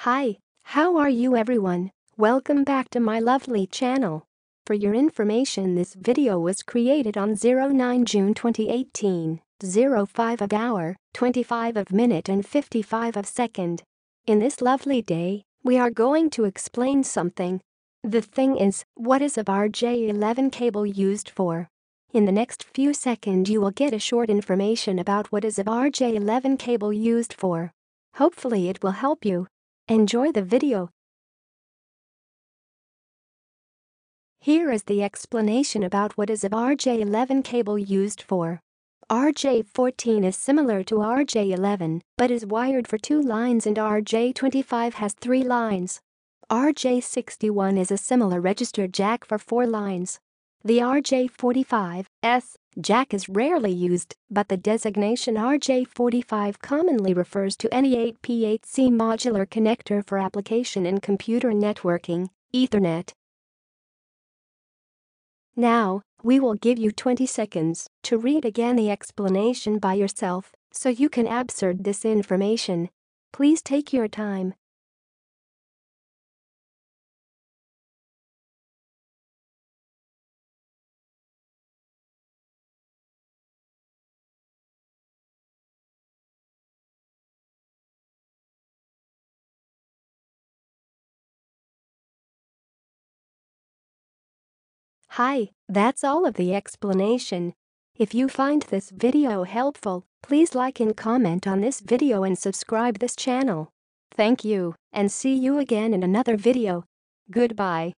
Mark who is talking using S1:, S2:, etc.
S1: Hi, how are you everyone? Welcome back to my lovely channel. For your information, this video was created on 09 June 2018, 05 of hour, 25 of minute and 55 of second. In this lovely day, we are going to explain something. The thing is, what is a rj11 cable used for? In the next few seconds you will get a short information about what is a rj11 cable used for. Hopefully it will help you. Enjoy the video. Here is the explanation about what is a rj11 cable used for. rj14 is similar to rj11 but is wired for 2 lines and rj25 has 3 lines. rj61 is a similar register jack for 4 lines. The rj45S jack is rarely used, but the designation rj45 commonly refers to any 8P8C modular connector for application in computer networking, Ethernet. Now, we will give you 20 seconds to read again the explanation by yourself so you can absorb this information. Please take your time. Hi, that's all of the explanation. If you find this video helpful, please like and comment on this video and subscribe this channel. Thank you, and see you again in another video. Goodbye.